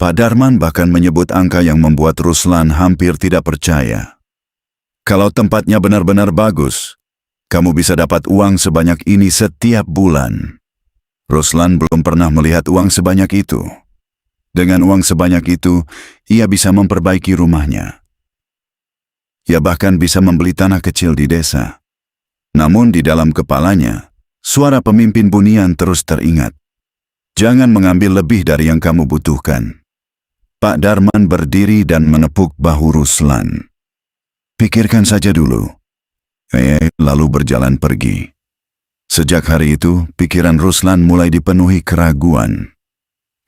Pak Darman bahkan menyebut angka yang membuat Ruslan hampir tidak percaya. Kalau tempatnya benar-benar bagus, kamu bisa dapat uang sebanyak ini setiap bulan. Ruslan belum pernah melihat uang sebanyak itu. Dengan uang sebanyak itu, ia bisa memperbaiki rumahnya. Ia bahkan bisa membeli tanah kecil di desa. Namun di dalam kepalanya, suara pemimpin bunian terus teringat. Jangan mengambil lebih dari yang kamu butuhkan. Pak Darman berdiri dan menepuk bahu Ruslan. Pikirkan saja dulu. Lalu berjalan pergi. Sejak hari itu, pikiran Ruslan mulai dipenuhi keraguan.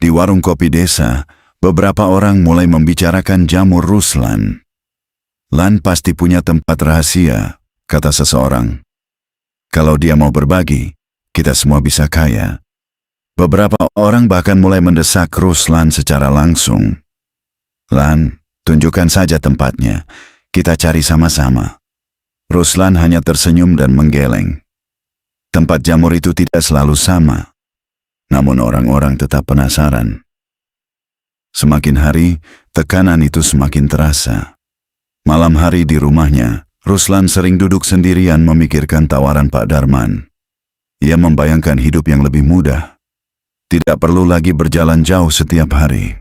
Di warung kopi desa, beberapa orang mulai membicarakan jamur Ruslan. Lan pasti punya tempat rahasia, kata seseorang. Kalau dia mau berbagi, kita semua bisa kaya. Beberapa orang bahkan mulai mendesak Ruslan secara langsung. Lan, tunjukkan saja tempatnya. Kita cari sama-sama. Ruslan hanya tersenyum dan menggeleng. Tempat jamur itu tidak selalu sama. Namun orang-orang tetap penasaran. Semakin hari, tekanan itu semakin terasa. Malam hari di rumahnya, Ruslan sering duduk sendirian memikirkan tawaran Pak Darman. Ia membayangkan hidup yang lebih mudah. Tidak perlu lagi berjalan jauh setiap hari.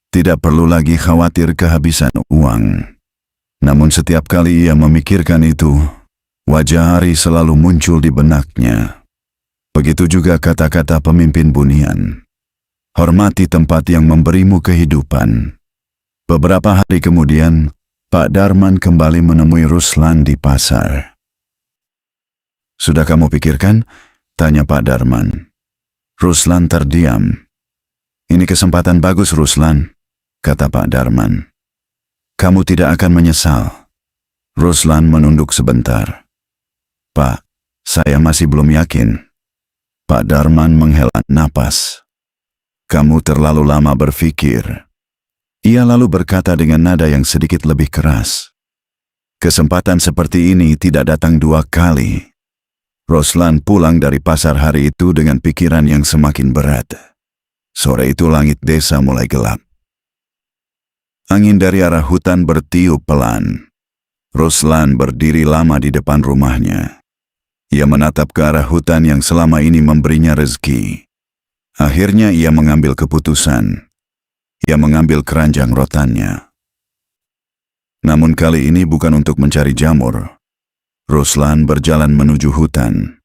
Tidak perlu lagi khawatir kehabisan uang. Namun setiap kali ia memikirkan itu, wajah Ari selalu muncul di benaknya. Begitu juga kata-kata pemimpin bunian. Hormati tempat yang memberimu kehidupan. Beberapa hari kemudian, Pak Darman kembali menemui Ruslan di pasar. Sudah kamu pikirkan? Tanya Pak Darman. Ruslan terdiam. Ini kesempatan bagus, Ruslan, kata Pak Darman. Kamu tidak akan menyesal. Ruslan menunduk sebentar. Pak, saya masih belum yakin. Pak Darman menghela napas. Kamu terlalu lama berpikir. Ia lalu berkata dengan nada yang sedikit lebih keras. Kesempatan seperti ini tidak datang dua kali. Ruslan pulang dari pasar hari itu dengan pikiran yang semakin berat. Sore itu langit desa mulai gelap. Angin dari arah hutan bertiup pelan. Ruslan berdiri lama di depan rumahnya. Ia menatap ke arah hutan yang selama ini memberinya rezeki. Akhirnya ia mengambil keputusan. Ia mengambil keranjang rotannya. Namun kali ini bukan untuk mencari jamur. Ruslan berjalan menuju hutan.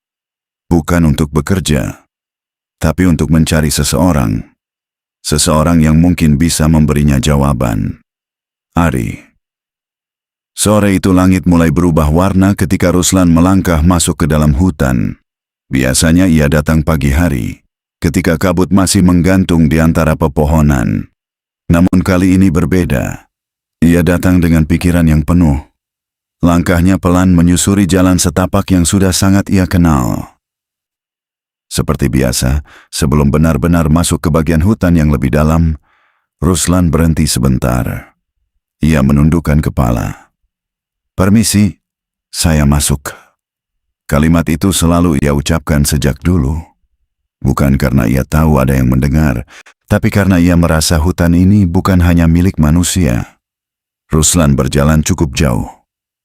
Bukan untuk bekerja, tapi untuk mencari seseorang. Seseorang yang mungkin bisa memberinya jawaban. Ari. Sore itu langit mulai berubah warna ketika Ruslan melangkah masuk ke dalam hutan. Biasanya ia datang pagi hari, ketika kabut masih menggantung di antara pepohonan. Namun kali ini berbeda. Ia datang dengan pikiran yang penuh. Langkahnya pelan menyusuri jalan setapak yang sudah sangat ia kenal. Seperti biasa, sebelum benar-benar masuk ke bagian hutan yang lebih dalam, Ruslan berhenti sebentar. Ia menundukkan kepala. "Permisi, saya masuk." Kalimat itu selalu ia ucapkan sejak dulu. Bukan karena ia tahu ada yang mendengar, tapi karena ia merasa hutan ini bukan hanya milik manusia. Ruslan berjalan cukup jauh.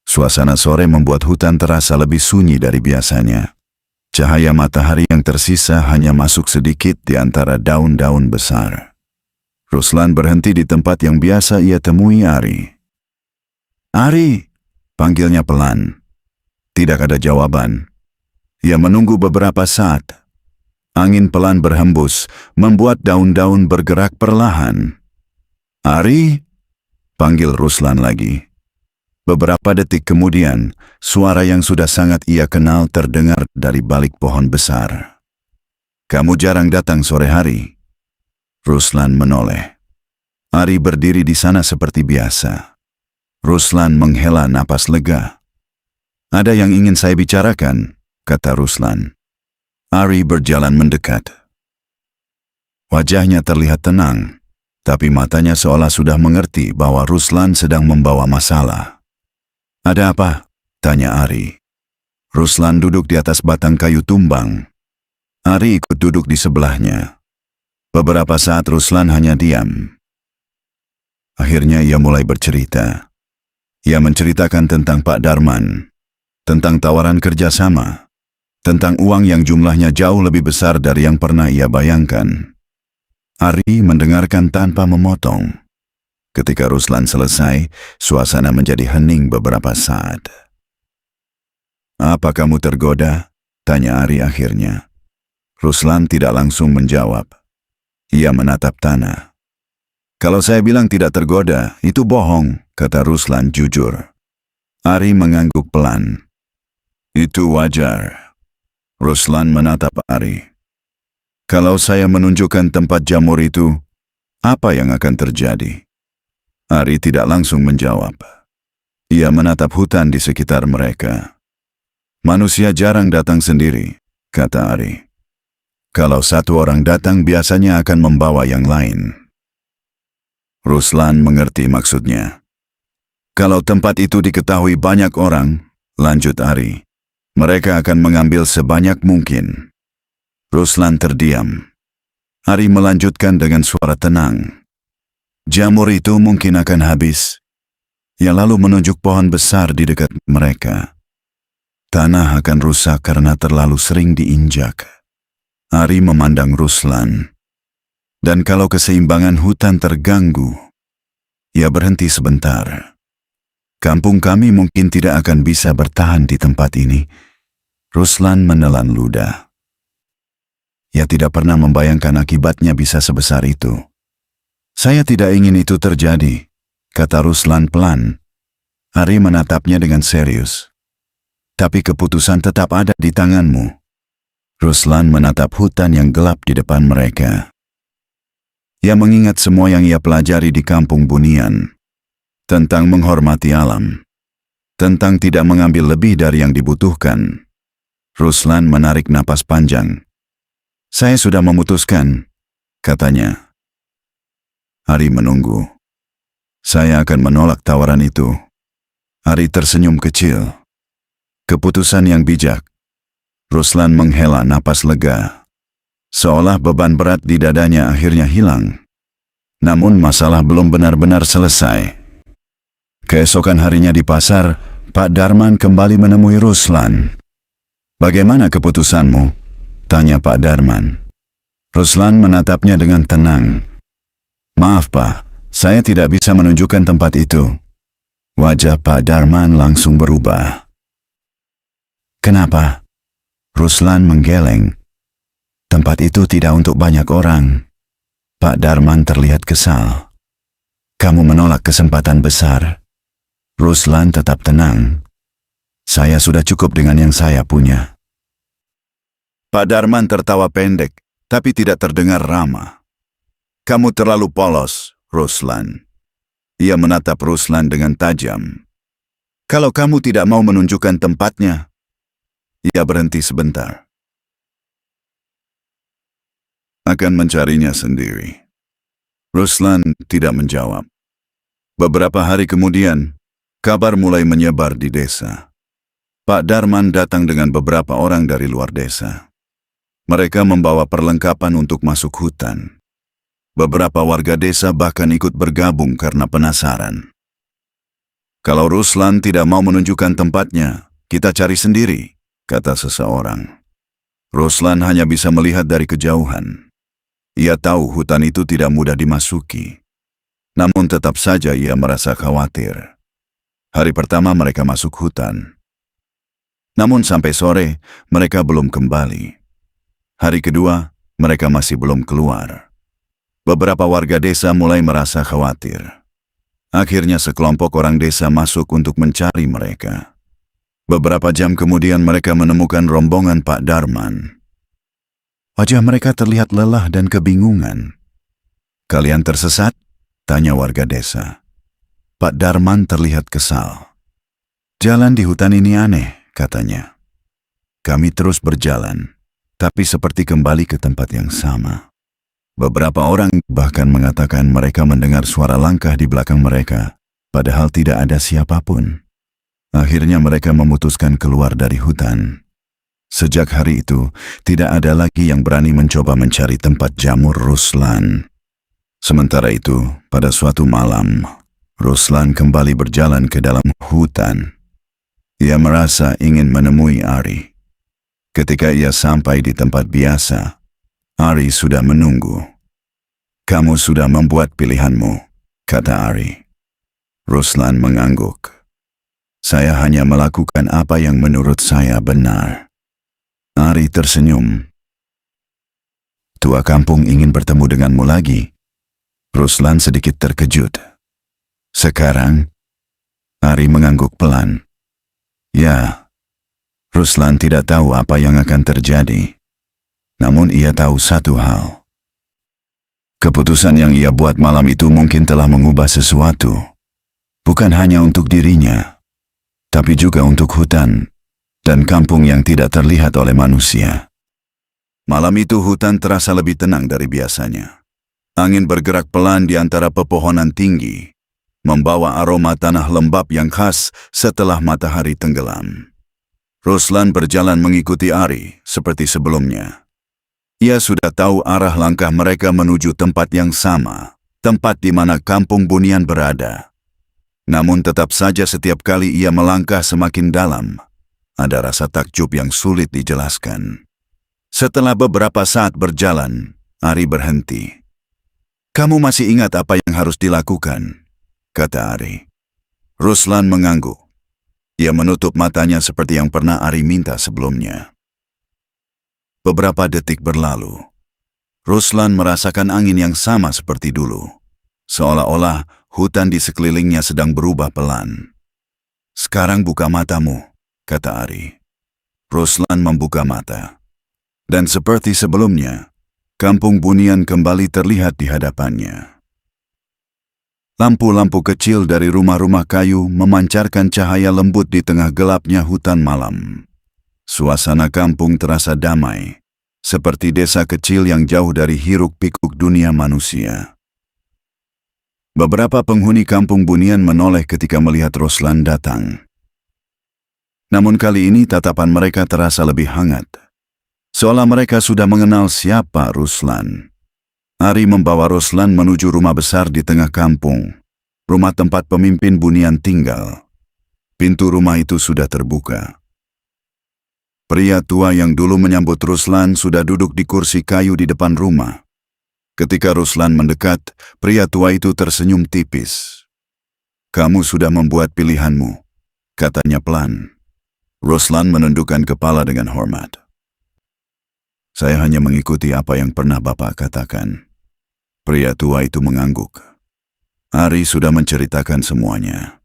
Suasana sore membuat hutan terasa lebih sunyi dari biasanya. Cahaya matahari yang tersisa hanya masuk sedikit di antara daun-daun besar. Ruslan berhenti di tempat yang biasa ia temui Ari. "Ari!" panggilnya pelan. Tidak ada jawaban. Ia menunggu beberapa saat. Angin pelan berhembus, membuat daun-daun bergerak perlahan. "Ari!" panggil Ruslan lagi. Beberapa detik kemudian, suara yang sudah sangat ia kenal terdengar dari balik pohon besar. "Kamu jarang datang sore hari." Ruslan menoleh. Ari berdiri di sana seperti biasa. Ruslan menghela napas lega. "Ada yang ingin saya bicarakan," kata Ruslan. Ari berjalan mendekat. Wajahnya terlihat tenang, tapi matanya seolah sudah mengerti bahwa Ruslan sedang membawa masalah. "Ada apa?" tanya Ari. Ruslan duduk di atas batang kayu tumbang. Ari ikut duduk di sebelahnya. Beberapa saat Ruslan hanya diam. Akhirnya ia mulai bercerita. Ia menceritakan tentang Pak Darman, tentang tawaran kerjasama, tentang uang yang jumlahnya jauh lebih besar dari yang pernah ia bayangkan. Ari mendengarkan tanpa memotong. Ketika Ruslan selesai, suasana menjadi hening beberapa saat. "Apa kamu tergoda?" tanya Ari akhirnya. Ruslan tidak langsung menjawab. Ia menatap tanah. "Kalau saya bilang tidak tergoda, itu bohong," kata Ruslan jujur. Ari mengangguk pelan. "Itu wajar." Ruslan menatap Ari. "Kalau saya menunjukkan tempat jamur itu, apa yang akan terjadi?" Ari tidak langsung menjawab. Ia menatap hutan di sekitar mereka. "Manusia jarang datang sendiri," kata Ari. "Kalau satu orang datang biasanya akan membawa yang lain." Ruslan mengerti maksudnya. "Kalau tempat itu diketahui banyak orang," lanjut Ari, "mereka akan mengambil sebanyak mungkin." Ruslan terdiam. Ari melanjutkan dengan suara tenang. "Jamur itu mungkin akan habis." Ia lalu menunjuk pohon besar di dekat mereka. "Tanah akan rusak karena terlalu sering diinjak." Ari memandang Ruslan. "Dan kalau keseimbangan hutan terganggu," ia berhenti sebentar. "Kampung kami mungkin tidak akan bisa bertahan di tempat ini." Ruslan menelan ludah. Ia tidak pernah membayangkan akibatnya bisa sebesar itu. "Saya tidak ingin itu terjadi," kata Ruslan pelan. Ari menatapnya dengan serius. "Tapi keputusan tetap ada di tanganmu." Ruslan menatap hutan yang gelap di depan mereka. Ia mengingat semua yang ia pelajari di kampung Bunian. Tentang menghormati alam. Tentang tidak mengambil lebih dari yang dibutuhkan. Ruslan menarik napas panjang. "Saya sudah memutuskan," katanya. Ari menunggu. "Saya akan menolak tawaran itu." Ari tersenyum kecil. "Keputusan yang bijak." Ruslan menghela napas lega. Seolah beban berat di dadanya akhirnya hilang. Namun masalah belum benar-benar selesai. Keesokan harinya di pasar, Pak Darman kembali menemui Ruslan. "Bagaimana keputusanmu?" tanya Pak Darman. Ruslan menatapnya dengan tenang. "Maaf Pak, saya tidak bisa menunjukkan tempat itu." Wajah Pak Darman langsung berubah. "Kenapa?" Ruslan menggeleng. "Tempat itu tidak untuk banyak orang." Pak Darman terlihat kesal. "Kamu menolak kesempatan besar." Ruslan tetap tenang. "Saya sudah cukup dengan yang saya punya." Pak Darman tertawa pendek, tapi tidak terdengar ramah. "Kamu terlalu polos, Ruslan." Ia menatap Ruslan dengan tajam. "Kalau kamu tidak mau menunjukkan tempatnya." Ia berhenti sebentar. akan mencarinya sendiri. Ruslan tidak menjawab. Beberapa hari kemudian, kabar mulai menyebar di desa. Pak Darman datang dengan beberapa orang dari luar desa. Mereka membawa perlengkapan untuk masuk hutan. Beberapa warga desa bahkan ikut bergabung karena penasaran. Kalau Ruslan tidak mau menunjukkan tempatnya, kita cari sendiri, kata seseorang. Ruslan hanya bisa melihat dari kejauhan. Ia tahu hutan itu tidak mudah dimasuki. Namun tetap saja ia merasa khawatir. Hari pertama mereka masuk hutan. Namun sampai sore, mereka belum kembali. Hari kedua, mereka masih belum keluar. Beberapa warga desa mulai merasa khawatir. Akhirnya sekelompok orang desa masuk untuk mencari mereka. Beberapa jam kemudian mereka menemukan rombongan Pak Darman. Wajah mereka terlihat lelah dan kebingungan. "Kalian tersesat?" tanya warga desa. Pak Darman terlihat kesal. "Jalan di hutan ini aneh," katanya. "Kami terus berjalan, tapi seperti kembali ke tempat yang sama." Beberapa orang bahkan mengatakan mereka mendengar suara langkah di belakang mereka, padahal tidak ada siapapun. Akhirnya mereka memutuskan keluar dari hutan. Sejak hari itu, tidak ada lagi yang berani mencoba mencari tempat jamur Ruslan. Sementara itu, pada suatu malam, Ruslan kembali berjalan ke dalam hutan. Ia merasa ingin menemui Ari. Ketika ia sampai di tempat biasa, Ari sudah menunggu. "Kamu sudah membuat pilihanmu," kata Ari. Ruslan mengangguk. "Saya hanya melakukan apa yang menurut saya benar." Ari tersenyum. "Tua kampung ingin bertemu denganmu lagi." Ruslan sedikit terkejut. "Sekarang?" Ari mengangguk pelan. Ya, Ruslan tidak tahu apa yang akan terjadi. Namun ia tahu satu hal. Keputusan yang ia buat malam itu mungkin telah mengubah sesuatu. Bukan hanya untuk dirinya, tapi juga untuk hutan dan kampung yang tidak terlihat oleh manusia. Malam itu hutan terasa lebih tenang dari biasanya. Angin bergerak pelan di antara pepohonan tinggi, membawa aroma tanah lembab yang khas setelah matahari tenggelam. Ruslan berjalan mengikuti Ari seperti sebelumnya. Ia sudah tahu arah langkah mereka menuju tempat yang sama, tempat di mana kampung Bunian berada. Namun tetap saja setiap kali ia melangkah semakin dalam, ada rasa takjub yang sulit dijelaskan. Setelah beberapa saat berjalan, Ari berhenti. "Kamu masih ingat apa yang harus dilakukan?" kata Ari. Ruslan mengangguk. Ia menutup matanya seperti yang pernah Ari minta sebelumnya. Beberapa detik berlalu. Ruslan merasakan angin yang sama seperti dulu. Seolah-olah hutan di sekelilingnya sedang berubah pelan. "Sekarang buka matamu," kata Ari. Ruslan membuka mata. Dan seperti sebelumnya, kampung Bunian kembali terlihat di hadapannya. Lampu-lampu kecil dari rumah-rumah kayu memancarkan cahaya lembut di tengah gelapnya hutan malam. Suasana kampung terasa damai, seperti desa kecil yang jauh dari hiruk-pikuk dunia manusia. Beberapa penghuni kampung Bunian menoleh ketika melihat Ruslan datang. Namun kali ini tatapan mereka terasa lebih hangat. Seolah mereka sudah mengenal siapa Ruslan. Ari membawa Ruslan menuju rumah besar di tengah kampung, rumah tempat pemimpin Bunian tinggal. Pintu rumah itu sudah terbuka. Pria tua yang dulu menyambut Ruslan sudah duduk di kursi kayu di depan rumah. Ketika Ruslan mendekat, pria tua itu tersenyum tipis. "Kamu sudah membuat pilihanmu," katanya pelan. Ruslan menundukkan kepala dengan hormat. "Saya hanya mengikuti apa yang pernah Bapak katakan." Pria tua itu mengangguk. Ari sudah menceritakan semuanya.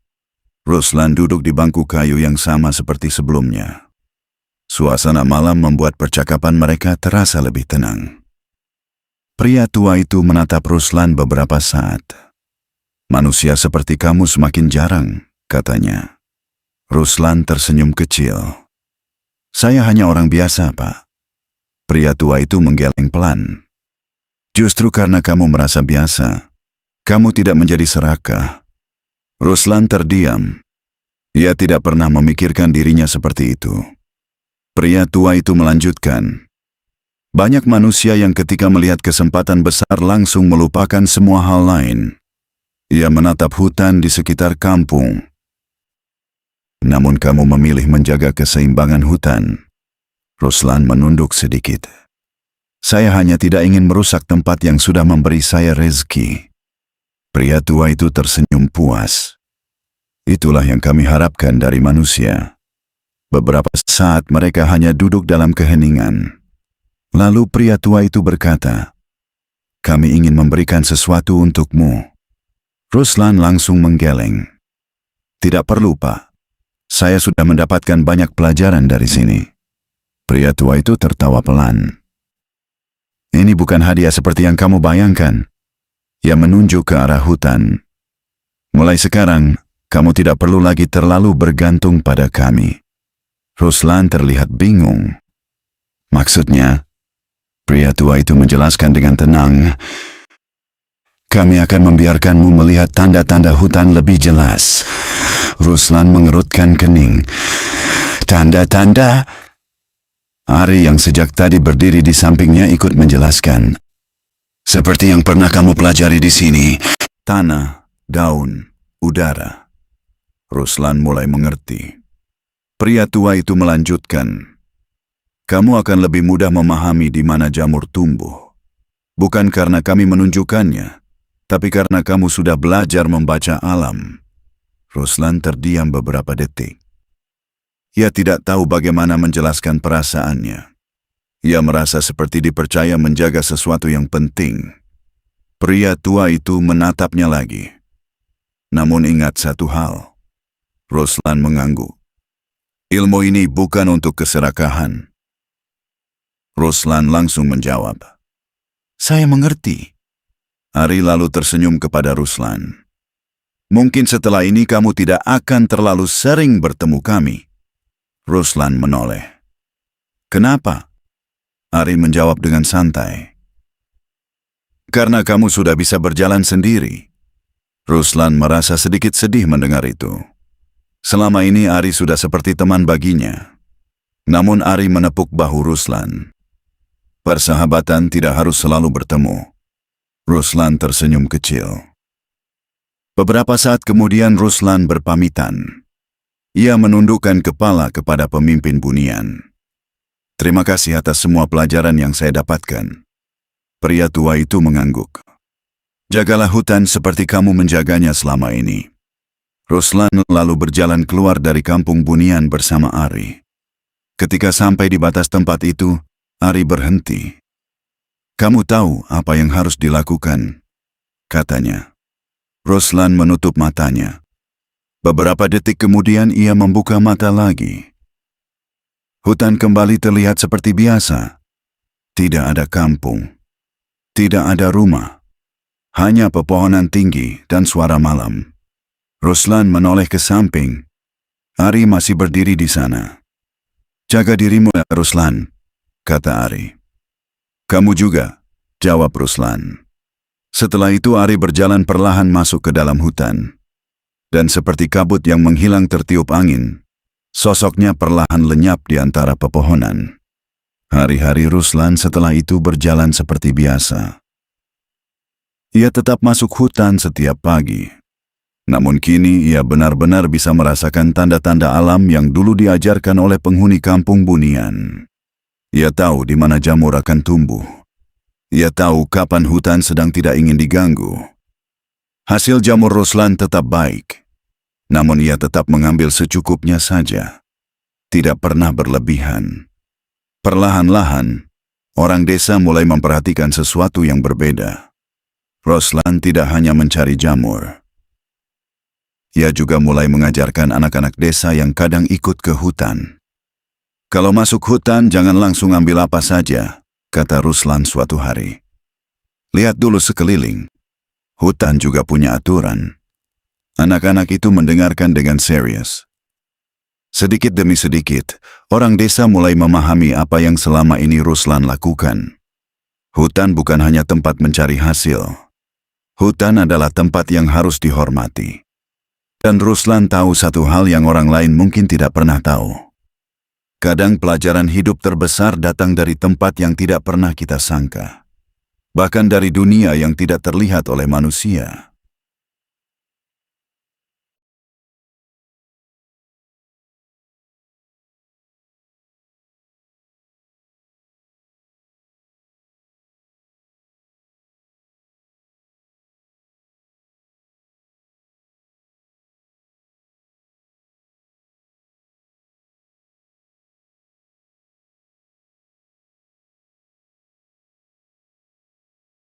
Ruslan duduk di bangku kayu yang sama seperti sebelumnya. Suasana malam membuat percakapan mereka terasa lebih tenang. Pria tua itu menatap Ruslan beberapa saat. "Manusia seperti kamu semakin jarang," katanya. Ruslan tersenyum kecil. "Saya hanya orang biasa, Pak." Pria tua itu menggeleng pelan. Justru karena kamu merasa biasa, kamu tidak menjadi serakah. Ruslan terdiam. Ia tidak pernah memikirkan dirinya seperti itu. Pria tua itu melanjutkan. Banyak manusia yang ketika melihat kesempatan besar langsung melupakan semua hal lain. Ia menatap hutan di sekitar kampung. Namun kamu memilih menjaga keseimbangan hutan. Ruslan menunduk sedikit. Saya hanya tidak ingin merusak tempat yang sudah memberi saya rezeki. Pria tua itu tersenyum puas. Itulah yang kami harapkan dari manusia. Beberapa saat mereka hanya duduk dalam keheningan. Lalu pria tua itu berkata, "Kami ingin memberikan sesuatu untukmu." Ruslan langsung menggeleng. "Tidak perlu, Pak. Saya sudah mendapatkan banyak pelajaran dari sini." Pria tua itu tertawa pelan. "Ini bukan hadiah seperti yang kamu bayangkan." Ia menunjuk ke arah hutan. "Mulai sekarang, kamu tidak perlu lagi terlalu bergantung pada kami." Ruslan terlihat bingung. "Maksudnya?" Pria tua itu menjelaskan dengan tenang. "Kami akan membiarkanmu melihat tanda-tanda hutan lebih jelas." Ruslan mengerutkan kening. "Tanda-tanda?" Ari yang sejak tadi berdiri di sampingnya ikut menjelaskan. "Seperti yang pernah kamu pelajari di sini. Tanah, daun, udara." Ruslan mulai mengerti. Pria tua itu melanjutkan. "Kamu akan lebih mudah memahami di mana jamur tumbuh. Bukan karena kami menunjukkannya, tapi karena kamu sudah belajar membaca alam." Ruslan terdiam beberapa detik. Ia tidak tahu bagaimana menjelaskan perasaannya. Ia merasa seperti dipercaya menjaga sesuatu yang penting. Pria tua itu menatapnya lagi. "Namun ingat satu hal." Ruslan mengangguk. "Ilmu ini bukan untuk keserakahan." Ruslan langsung menjawab. "Saya mengerti." Ari lalu tersenyum kepada Ruslan. "Mungkin setelah ini kamu tidak akan terlalu sering bertemu kami." Ruslan menoleh. "Kenapa?" Ari menjawab dengan santai. "Karena kamu sudah bisa berjalan sendiri." Ruslan merasa sedikit sedih mendengar itu. Selama ini Ari sudah seperti teman baginya. Namun Ari menepuk bahu Ruslan. "Persahabatan tidak harus selalu bertemu." Ruslan tersenyum kecil. Beberapa saat kemudian Ruslan berpamitan. Ia menundukkan kepala kepada pemimpin bunian. "Terima kasih atas semua pelajaran yang saya dapatkan." Pria tua itu mengangguk. "Jagalah hutan seperti kamu menjaganya selama ini." Ruslan lalu berjalan keluar dari kampung bunian bersama Ari. Ketika sampai di batas tempat itu, Ari berhenti. "Kamu tahu apa yang harus dilakukan?" katanya. Ruslan menutup matanya. Beberapa detik kemudian ia membuka mata lagi. Hutan kembali terlihat seperti biasa. Tidak ada kampung. Tidak ada rumah. Hanya pepohonan tinggi dan suara malam. Ruslan menoleh ke samping. Ari masih berdiri di sana. "Jaga dirimu, Ruslan," kata Ari. "Kamu juga," jawab Ruslan. Setelah itu Ari berjalan perlahan masuk ke dalam hutan. Dan seperti kabut yang menghilang tertiup angin, sosoknya perlahan lenyap di antara pepohonan. Hari-hari Ruslan setelah itu berjalan seperti biasa. Ia tetap masuk hutan setiap pagi. Namun kini ia benar-benar bisa merasakan tanda-tanda alam yang dulu diajarkan oleh penghuni kampung bunian. Ia tahu di mana jamur akan tumbuh. Ia tahu kapan hutan sedang tidak ingin diganggu. Hasil jamur Ruslan tetap baik. Namun ia tetap mengambil secukupnya saja. Tidak pernah berlebihan. Perlahan-lahan, orang desa mulai memperhatikan sesuatu yang berbeda. Ruslan tidak hanya mencari jamur. Ia juga mulai mengajarkan anak-anak desa yang kadang ikut ke hutan. "Kalau masuk hutan jangan langsung ambil apa saja," kata Ruslan suatu hari. "Lihat dulu sekeliling. Hutan juga punya aturan." Anak-anak itu mendengarkan dengan serius. Sedikit demi sedikit, orang desa mulai memahami apa yang selama ini Ruslan lakukan. Hutan bukan hanya tempat mencari hasil. Hutan adalah tempat yang harus dihormati. Dan Ruslan tahu satu hal yang orang lain mungkin tidak pernah tahu. Kadang pelajaran hidup terbesar datang dari tempat yang tidak pernah kita sangka. Bahkan dari dunia yang tidak terlihat oleh manusia.